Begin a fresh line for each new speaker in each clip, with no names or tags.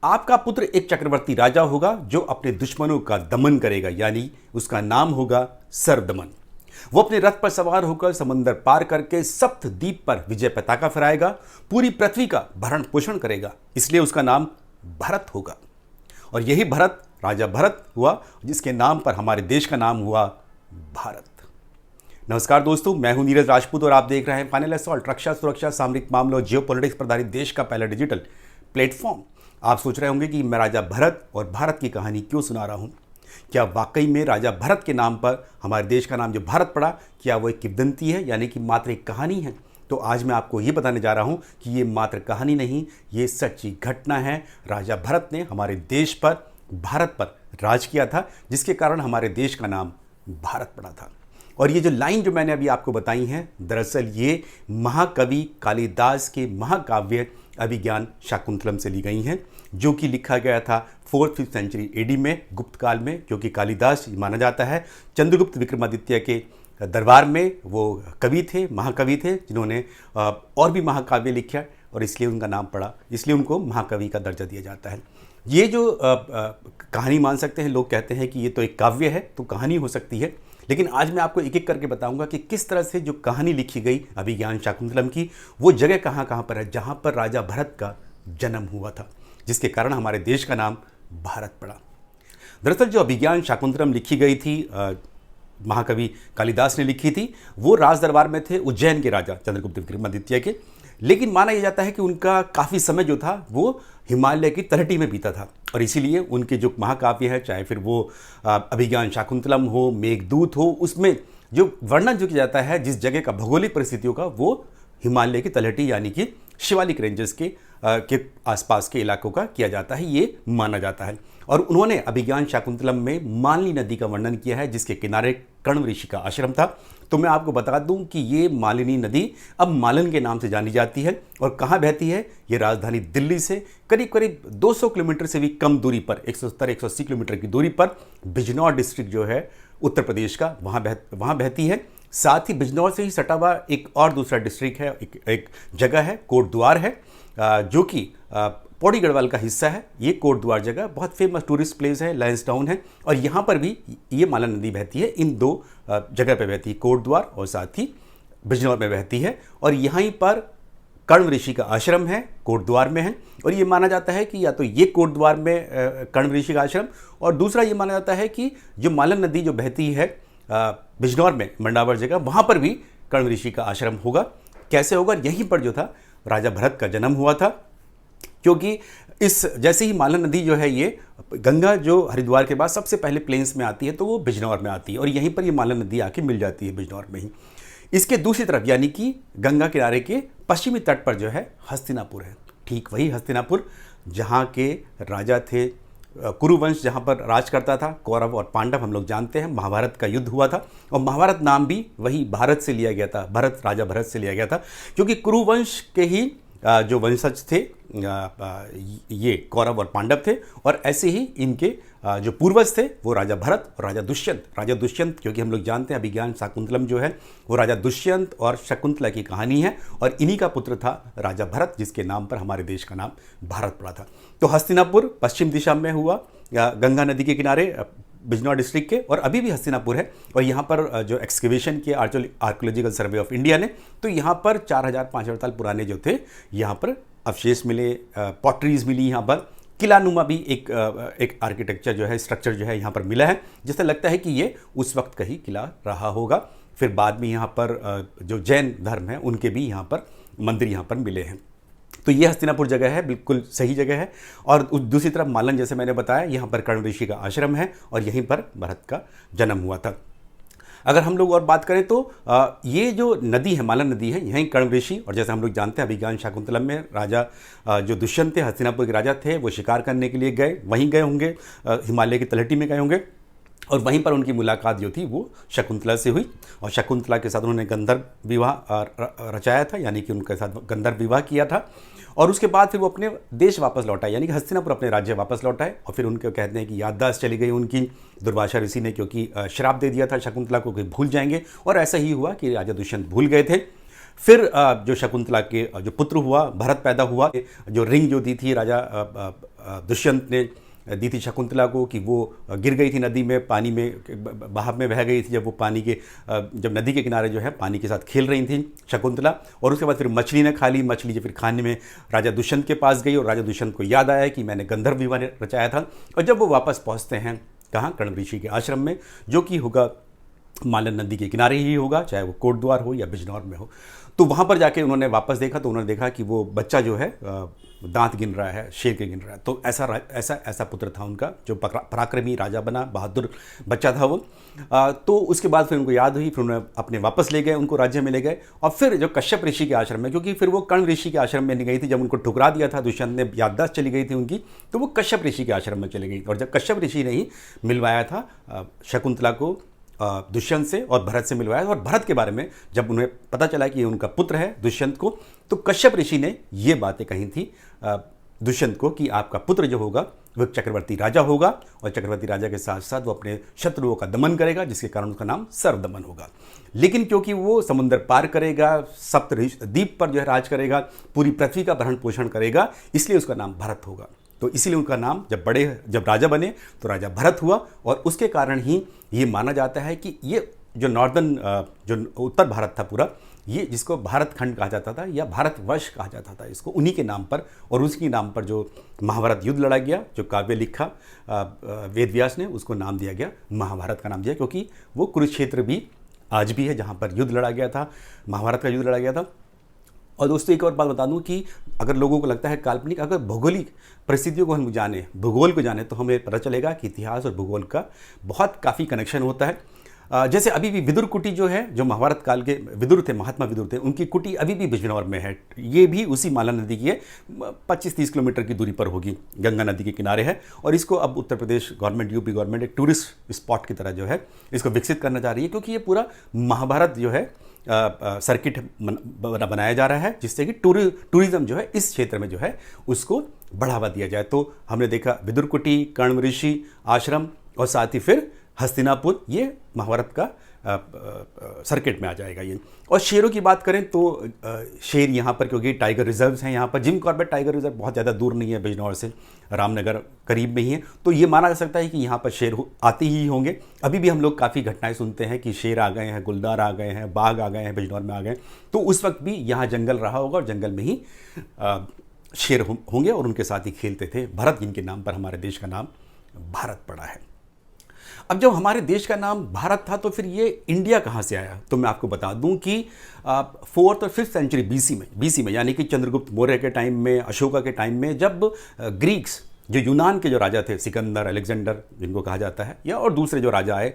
आपका पुत्र एक चक्रवर्ती राजा होगा जो अपने दुश्मनों का दमन करेगा, यानी उसका नाम होगा सर्वदमन। वो अपने रथ पर सवार होकर समंदर पार करके सप्त द्वीप पर विजय पताका फहराएगा, पूरी पृथ्वी का भरण पोषण करेगा, इसलिए उसका नाम भरत होगा। और यही भरत राजा भरत हुआ जिसके नाम पर हमारे देश का नाम हुआ भारत। नमस्कार दोस्तों, मैं हूं नीरज राजपूत और आप देख रहे हैं फाइनल असॉल्ट, रक्षा सुरक्षा सामरिक मामलों और जियोपॉलिटिक्स पर आधारित देश का पहला डिजिटल प्लेटफॉर्म। आप सोच रहे होंगे कि मैं राजा भरत और भारत की कहानी क्यों सुना रहा हूं। क्या वाकई में राजा भरत के नाम पर हमारे देश का नाम जो भारत पड़ा, क्या वो एक किंवदंती है, यानी कि मात्र एक कहानी है? तो आज मैं आपको ये बताने जा रहा हूं कि ये मात्र कहानी नहीं, ये सच्ची घटना है। राजा भरत ने हमारे देश पर, भारत पर राज किया था, जिसके कारण हमारे देश का नाम भारत पड़ा था। और ये जो लाइन जो मैंने अभी आपको बताई हैं, दरअसल ये महाकवि कालिदास के महाकाव्य अभिज्ञान शाकुंतलम से ली गई हैं, जो कि लिखा गया था 4th-5th सेंचुरी एडी में, गुप्त काल में, क्योंकि कालिदास माना जाता है चंद्रगुप्त विक्रमादित्य के दरबार में वो कवि थे, महाकवि थे, जिन्होंने और भी महाकाव्य लिखा और इसलिए उनका नाम पड़ा, इसलिए उनको महाकवि का दर्जा दिया जाता है। ये जो कहानी मान सकते हैं, लोग कहते हैं कि ये तो एक काव्य है तो कहानी हो सकती है, लेकिन आज मैं आपको एक एक करके बताऊंगा कि किस तरह से जो कहानी लिखी गई अभिज्ञान शाकुंतलम की, वो जगह कहाँ कहाँ पर है जहाँ पर राजा भरत का जन्म हुआ था, जिसके कारण हमारे देश का नाम भारत पड़ा। दरअसल जो अभिज्ञान शाकुंतलम लिखी गई थी, महाकवि कालिदास ने लिखी थी, वो राज दरबार में थे उज्जैन के राजा चंद्रगुप्त विक्रमादित्य के, लेकिन माना यह जाता है कि उनका काफ़ी समय जो था वो हिमालय की तलहटी में बीता था, और इसीलिए उनके जो महाकाव्य है, चाहे फिर वो अभिज्ञान शाकुंतलम हो, मेघदूत हो, उसमें जो वर्णन जो किया जाता है जिस जगह का भौगोलिक परिस्थितियों का, वो हिमालय की तलहटी यानी कि शिवालिक रेंजेस के आसपास के इलाकों का किया जाता है, ये माना जाता है। और उन्होंने अभिज्ञान शाकुंतलम में मालिनी नदी का वर्णन किया है, जिसके किनारे कण्व ऋषि का आश्रम था। तो मैं आपको बता दूं कि ये मालिनी नदी अब मालन के नाम से जानी जाती है, और कहाँ बहती है? ये राजधानी दिल्ली से करीब करीब 200 किलोमीटर से भी कम दूरी पर, 170-180 किलोमीटर की दूरी पर बिजनौर डिस्ट्रिक्ट जो है उत्तर प्रदेश का, वहाँ बहती है। साथ ही बिजनौर से ही सटा हुआ एक और दूसरा डिस्ट्रिक्ट है, एक जगह है कोटद्वार है, जो कि पौड़ी गढ़वाल का हिस्सा है। ये कोटद्वार जगह बहुत फेमस टूरिस्ट प्लेस है, लायंसटाउन है, और यहाँ पर भी ये मालन नदी बहती है। इन दो जगह पे बहती है, कोटद्वार और साथ ही बिजनौर में बहती है। और यहीं पर कण्व ऋषि का आश्रम है, कोटद्वार में है, और ये माना जाता है कि या तो ये कोटद्वार में कण्व ऋषि का आश्रम, और दूसरा ये माना जाता है कि जो मालन नदी जो बहती है बिजनौर में, मंडावर जगह, वहाँ पर भी कण्व ऋषि का आश्रम होगा। कैसे होगा? यहीं पर जो था राजा भरत का जन्म हुआ था, क्योंकि इस जैसे ही मालन नदी जो है, ये गंगा जो हरिद्वार के बाद सबसे पहले प्लेन्स में आती है, तो वो बिजनौर में आती है, और यहीं पर ये मालन नदी आके मिल जाती है बिजनौर में ही। इसके दूसरी तरफ यानी कि गंगा किनारे के पश्चिमी तट पर जो है हस्तिनापुर है, ठीक वही हस्तिनापुर जहाँ के राजा थे कुरुवंश, जहाँ पर राज करता था। कौरव और पांडव हम लोग जानते हैं, महाभारत का युद्ध हुआ था, और महाभारत नाम भी वही भारत से लिया गया था, भरत, राजा भरत से लिया गया था, क्योंकि कुरुवंश के ही जो वंशज थे ये कौरव और पांडव थे, और ऐसे ही इनके जो पूर्वज थे वो राजा भरत और राजा दुष्यंत, क्योंकि हम लोग जानते हैं अभिज्ञान शाकुंतलम जो है वो राजा दुष्यंत और शकुंतला की कहानी है, और इन्हीं का पुत्र था राजा भरत, जिसके नाम पर हमारे देश का नाम भारत पड़ा था। तो हस्तिनापुर पश्चिम दिशा में हुआ, गंगा नदी के किनारे बिजनौर डिस्ट्रिक्ट के, और अभी भी हस्तिनापुर है। और यहाँ पर जो एक्सकेवेशन किया आर्कियोलॉजिकल सर्वे ऑफ इंडिया ने, तो यहाँ पर 4000-5000 साल पुराने जो थे यहाँ पर अवशेष मिले, पॉटरीज मिली, यहाँ पर किलानुमा भी एक आर्किटेक्चर जो है, स्ट्रक्चर जो है यहाँ पर मिला है, जिससे लगता है कि ये उस वक्त का ही किला रहा होगा। फिर बाद में यहाँ पर जो जैन धर्म है उनके भी यहाँ पर मंदिर यहाँ पर मिले हैं। तो ये हस्तिनापुर जगह है, बिल्कुल सही जगह है। और दूसरी तरफ मालन, जैसे मैंने बताया, यहाँ पर कण्व ऋषि का आश्रम है, और यहीं पर भरत का जन्म हुआ था। अगर हम लोग और बात करें तो ये जो नदी है, मालन नदी है, यहीं कण्व ऋषि, और जैसे हम लोग जानते हैं अभिज्ञान शाकुंतलम में राजा जो दुष्यंत थे, हस्तिनापुर के राजा थे, वो शिकार करने के लिए गए, वहीं गए होंगे, हिमालय की तलहटी में गए होंगे, और वहीं पर उनकी मुलाकात जो थी वो शकुंतला से हुई, और शकुंतला के साथ उन्होंने गंधर्व विवाह रचाया था, यानी कि उनके साथ गंधर्व विवाह किया था। और उसके बाद फिर वो अपने देश वापस लौट आए, यानी कि हस्तिनापुर अपने राज्य वापस लौट आए। और फिर उनके कहते हैं कि याददाश्त चली गई उनकी, दुर्वासा ऋषि ने क्योंकि श्राप दे दिया था शकुंतला को कि भूल जाएंगे, और ऐसा ही हुआ कि राजा दुष्यंत भूल गए थे। फिर जो शकुंतला के जो पुत्र हुआ भरत पैदा हुआ, जो रिंग जो दी थी राजा दुष्यंत ने दी थी शकुंतला को कि वो गिर गई थी नदी में, पानी में बहाव में बह गई थी जब वो पानी के जब नदी के किनारे जो है पानी के साथ खेल रही थी शकुंतला। और उसके बाद फिर मछली ने खा ली, मछली जो फिर खाने में राजा दुष्यंत के पास गई और राजा दुष्यंत को याद आया कि मैंने गंधर्व विवाह रचाया था। और जब वो वापस पहुँचते हैं कहाँ, कर्ण ऋषि के आश्रम में, जो कि होगा मालन नदी के किनारे ही होगा, चाहे वो कोटद्वार हो या बिजनौर में हो। तो वहाँ पर जाके उन्होंने वापस देखा तो उन्होंने देखा कि वो बच्चा जो है दांत गिन रहा है, शेर के गिन रहा है। तो ऐसा पुत्र था उनका जो पराक्रमी राजा बना, बहादुर बच्चा था वो। तो उसके बाद फिर उनको याद हुई, फिर उन्होंने अपने वापस ले गए, उनको राज्य में ले गए। और फिर जो कश्यप ऋषि के आश्रम में, क्योंकि फिर वो कर्ण ऋषि के आश्रम में नहीं गई थी, जब उनको ठुकरा दिया था दुष्यंत ने, याददाश्त चली गई थी उनकी, तो वो कश्यप ऋषि के आश्रम में चली गई। और जब कश्यप ऋषि ने ही मिलवाया था शकुंतला को दुष्यंत से और भरत से मिलवाया। और भरत के बारे में जब उन्हें पता चला कि ये उनका पुत्र है दुष्यंत को, तो कश्यप ऋषि ने ये बातें कही थी दुष्यंत को कि आपका पुत्र जो होगा वह चक्रवर्ती राजा होगा, और चक्रवर्ती राजा के साथ साथ वो अपने शत्रुओं का दमन करेगा, जिसके कारण उसका नाम सर्वदमन होगा। लेकिन क्योंकि वो समुद्र पार करेगा, सप्त द्वीप पर जो है राज करेगा, पूरी पृथ्वी का भरण पोषण करेगा, इसलिए उसका नाम भरत होगा। तो इसीलिए उनका नाम जब राजा बने तो राजा भरत हुआ। और उसके कारण ही ये माना जाता है कि ये जो नॉर्दर्न जो उत्तर भारत था पूरा, ये जिसको भारत खंड कहा जाता था या भारतवर्ष कहा जाता था, इसको उन्हीं के नाम पर और उसके नाम पर जो महाभारत युद्ध लड़ा गया, जो काव्य लिखा वेद व्यास ने, उसको नाम दिया गया, महाभारत का नाम दिया, क्योंकि वो कुरुक्षेत्र भी आज भी है जहाँ पर युद्ध लड़ा गया था, महाभारत का युद्ध लड़ा गया था। और दोस्तों एक और बात बता दूं कि अगर लोगों को लगता है काल्पनिक, अगर भौगोलिक परिस्थितियों को हम जाने, भूगोल को जाने, तो हमें पता चलेगा कि इतिहास और भूगोल का काफ़ी कनेक्शन होता है। जैसे अभी भी विदुर कुटी जो है, जो महाभारत काल के विदुर थे, महात्मा विदुर थे, उनकी कुटी अभी भी बिजनौर में है। ये भी उसी माला नदी की है, 25-30 किलोमीटर की दूरी पर होगी, गंगा नदी के किनारे है। और इसको अब Uttar Pradesh government, UP government एक टूरिस्ट स्पॉट की तरह जो है इसको विकसित करना चाह रही है, क्योंकि ये पूरा महाभारत जो है सर्किट बनाया जा रहा है, जिससे कि टूरिज्म जो है इस क्षेत्र में जो है उसको बढ़ावा दिया जाए। तो हमने देखा विदुर कुटी, कर्ण ऋषि आश्रम और साथ ही फिर हस्तिनापुर, ये महाभारत का सर्किट में आ जाएगा ये। और शेरों की बात करें तो शेर यहाँ पर, क्योंकि टाइगर रिजर्व्स हैं यहाँ पर, जिम कॉर्बेट टाइगर रिजर्व बहुत ज़्यादा दूर नहीं है बिजनौर से, रामनगर करीब में ही है, तो ये माना जा सकता है कि यहाँ पर शेर आते ही होंगे। अभी भी हम लोग काफ़ी घटनाएं सुनते हैं कि शेर आ गए हैं, गुलदार आ गए हैं, बाघ आ गए हैं, बिजनौर में आ गए, तो उस वक्त भी यहाँ जंगल रहा होगा और जंगल में ही शेर होंगे और उनके साथ ही खेलते थे। भरत, जिनके नाम पर हमारे देश का नाम भारत पड़ा है। अब जब हमारे देश का नाम भारत था तो फिर ये इंडिया कहाँ से आया? तो मैं आपको बता दूं कि 4th और 5th सेंचुरी बीसी में यानी कि चंद्रगुप्त मौर्य के टाइम में, अशोका के टाइम में, जब ग्रीक्स, जो यूनान के जो राजा थे, सिकंदर, अलेक्जेंडर जिनको कहा जाता है, या और दूसरे जो राजा आए,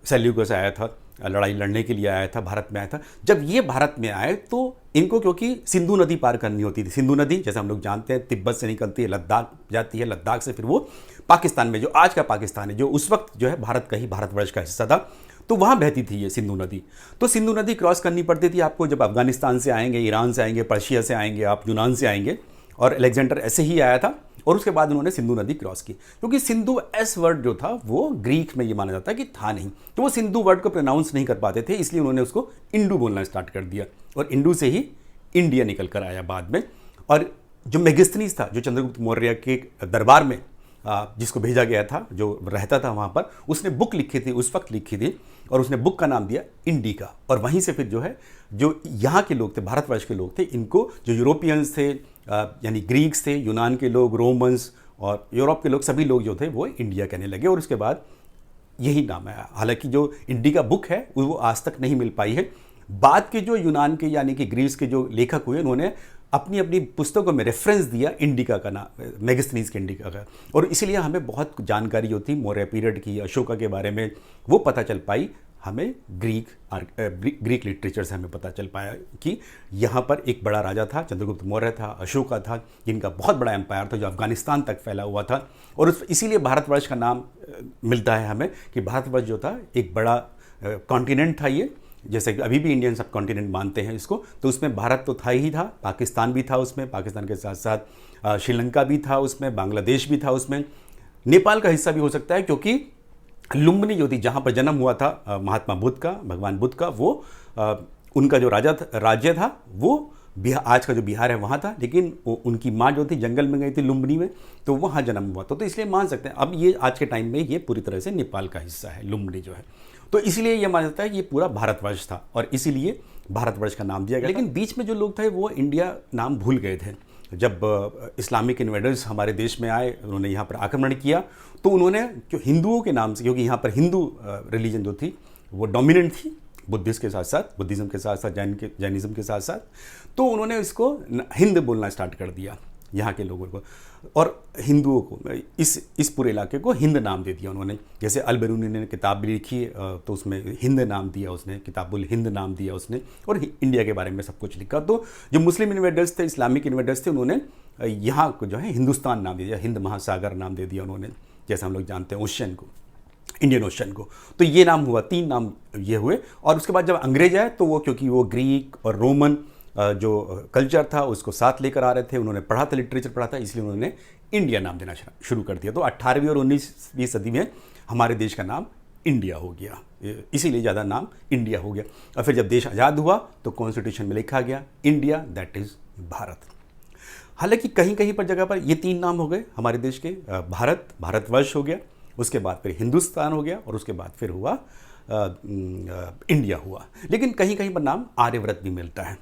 सेल्यूकस आया था, लड़ाई लड़ने के लिए आया था, भारत में आया था। जब ये भारत में आए तो इनको, क्योंकि सिंधु नदी पार करनी होती थी, सिंधु नदी जैसे हम लोग जानते हैं तिब्बत से निकलती है, लद्दाख जाती है, लद्दाख से फिर वो पाकिस्तान में, जो आज का पाकिस्तान है, जो उस वक्त जो है भारत का ही, भारतवर्ष का हिस्सा था, तो वहाँ बहती थी ये सिंधु नदी। तो सिंधु नदी क्रॉस करनी पड़ती थी आपको, जब अफगानिस्तान से आएंगे, ईरान से आएंगे, पर्शिया से आएंगे, आप यूनान से आएंगे, और अलेक्जेंडर ऐसे ही आया था। और उसके बाद उन्होंने सिंधु नदी क्रॉस की, क्योंकि सिंधु एस वर्ड जो था वो ग्रीक में ये माना जाता है कि था नहीं, तो वो सिंधु वर्ड को प्रोनाउंस नहीं कर पाते थे, इसलिए उन्होंने उसको इंडू बोलना स्टार्ट कर दिया, और इंडू से ही इंडिया निकल कर आया बाद में। और जो मेगिस्थनीस था, जो चंद्रगुप्त मौर्य के दरबार में जिसको भेजा गया था, जो रहता था वहाँ पर, उसने बुक लिखी थी, उस वक्त लिखी थी, और उसने बुक का नाम दिया इंडिका। और वहीं से फिर जो है, जो यहाँ के लोग थे, भारतवर्ष के लोग थे, इनको जो यूरोपियंस थे, यानी ग्रीक्स थे, यूनान के लोग, रोमन्स और यूरोप के लोग, सभी लोग जो थे वो इंडिया कहने लगे, और उसके बाद यही नाम आया। हालांकि जो इंडिका बुक है वो आज तक नहीं मिल पाई है। बाद के जो यूनान के यानी कि ग्रीस के जो लेखक हुए, उन्होंने अपनी अपनी पुस्तकों में रेफरेंस दिया इंडिका का नाम, मेगिस्थनीज के इंडिका का, और इसीलिए हमें बहुत जानकारी होती मौर्य पीरियड की, अशोका के बारे में, वो पता चल पाई हमें ग्रीक लिटरेचर से हमें पता चल पाया कि यहाँ पर एक बड़ा राजा था, चंद्रगुप्त मौर्य था, अशोका था, जिनका बहुत बड़ा एम्पायर था जो अफगानिस्तान तक फैला हुआ था। और इसीलिए भारतवर्ष का नाम मिलता है हमें कि भारतवर्ष जो था एक बड़ा कॉन्टिनेंट था ये, जैसे कि अभी भी इंडियन सब कॉन्टिनेंट मानते हैं इसको, तो उसमें भारत तो था ही था, पाकिस्तान भी था उसमें, पाकिस्तान के साथ साथ श्रीलंका भी था उसमें, बांग्लादेश भी था उसमें, नेपाल का हिस्सा भी हो सकता है, क्योंकि लुम्बिनी जो थी, जहाँ पर जन्म हुआ था महात्मा बुद्ध का, भगवान बुद्ध का, वो उनका जो राज्य था वो बिहार, आज का जो बिहार है वहाँ था, लेकिन उनकी माँ जो थी जंगल में गई थी लुम्बिनी में, तो वहाँ जन्म हुआ था। तो इसलिए मान सकते हैं अब ये आज के टाइम में ये पूरी तरह से नेपाल का हिस्सा है लुम्बिनी जो है। तो इसलिए ये माना जाता है कि ये पूरा भारतवर्ष था और इसीलिए भारतवर्ष का नाम दिया गया। लेकिन बीच में जो लोग थे वो इंडिया नाम भूल गए थे। जब इस्लामिक इन्वेडर्स हमारे देश में आए, उन्होंने यहाँ पर आक्रमण किया, तो उन्होंने जो हिंदुओं के नाम से, क्योंकि यहाँ पर हिंदू रिलीजन जो थी वो डोमिनेंट थी, बुद्धिस्ट के साथ साथ, बुद्धिज़्म के साथ साथ जैनिज़्म के साथ साथ, तो उन्होंने इसको हिंद बोलना स्टार्ट कर दिया यहाँ के लोगों को, और हिंदुओं को इस पूरे इलाके को हिंद नाम दे दिया उन्होंने। जैसे अल-बिरूनी ने किताब भी लिखी तो उसमें हिंद नाम दिया उसने, किताबुल हिंद नाम दिया उसने, और इंडिया के बारे में सब कुछ लिखा। तो जो मुस्लिम इन्वेडर्स थे, इस्लामिक इन्वेडर्स थे, उन्होंने यहाँ को जो है हिंदुस्तान नाम दे दिया, हिंद महासागर नाम दे दिया उन्होंने, जैसे हम लोग जानते हैं ओशियन को, इंडियन ओशन को। तो ये नाम हुआ, 3 नाम ये हुए। और उसके बाद जब अंग्रेज आए तो वो, क्योंकि वो ग्रीक और रोमन जो कल्चर था उसको साथ लेकर आ रहे थे, उन्होंने पढ़ा था, लिटरेचर पढ़ा था, इसलिए उन्होंने इंडिया नाम देना शुरू कर दिया। तो 18वीं और 19वीं सदी में हमारे देश का नाम इंडिया हो गया, इसीलिए ज़्यादा नाम इंडिया हो गया। और फिर जब देश आज़ाद हुआ तो कॉन्स्टिट्यूशन में लिखा गया इंडिया, दैट इज़ भारत। हालांकि कहीं कहीं पर जगह पर ये 3 नाम हो गए हमारे देश के, भारत, भारतवर्ष हो गया, उसके बाद फिर हिंदुस्तान हो गया, और उसके बाद फिर हुआ इंडिया हुआ। लेकिन कहीं कहीं पर नाम आर्यव्रत भी मिलता है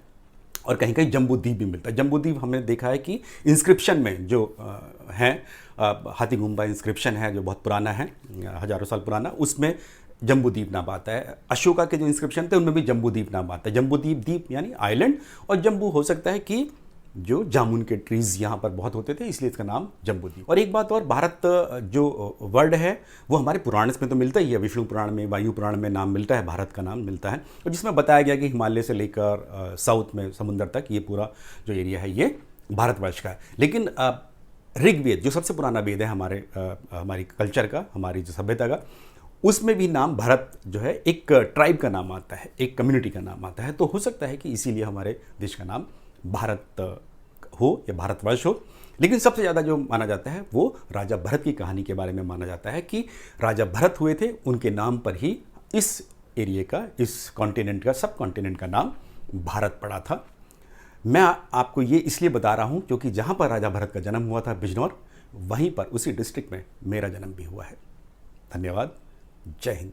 और कहीं कहीं जम्बूद्वीप भी मिलता है। जम्बूद्वीप हमने देखा है कि इंस्क्रिप्शन में जो है, हाथीगुम्बा इंस्क्रिप्शन है जो बहुत पुराना है, हज़ारों साल पुराना, उसमें जम्बूद्वीप नाम आता है। अशोका के जो इंस्क्रिप्शन थे उनमें भी जम्बूद्वीप नाम आता है। जम्बूद्वीप, द्वीप यानी आइलैंड, और जम्बू हो सकता है कि जो जामुन के ट्रीज़ यहाँ पर बहुत होते थे, इसलिए इसका नाम जम्बूद्वीप। और एक बात और, भारत जो वर्ड है वो हमारे पुराण में तो मिलता ही है, विष्णु पुराण में, वायु पुराण में नाम मिलता है, भारत का नाम मिलता है, और जिसमें बताया गया कि हिमालय से लेकर साउथ में समुद्र तक ये पूरा जो एरिया है ये भारतवर्ष का है। लेकिन ऋग्वेद जो सबसे पुराना वेद है हमारी कल्चर का, हमारी जो सभ्यता का, उसमें भी नाम भारत जो है एक ट्राइब का नाम आता है, एक कम्युनिटी का नाम आता है। तो हो सकता है कि इसीलिए हमारे देश का नाम भारत हो या भारतवर्ष हो। लेकिन सबसे ज़्यादा जो माना जाता है वो राजा भरत की कहानी के बारे में माना जाता है कि राजा भरत हुए थे, उनके नाम पर ही इस एरिया का, इस कॉन्टिनेंट का, सब कॉन्टिनेंट का नाम भारत पड़ा था। मैं आपको ये इसलिए बता रहा हूँ क्योंकि जहाँ पर राजा भरत का जन्म हुआ था, बिजनौर, वहीं पर उसी डिस्ट्रिक्ट में मेरा जन्म भी हुआ है। धन्यवाद। जय हिंद।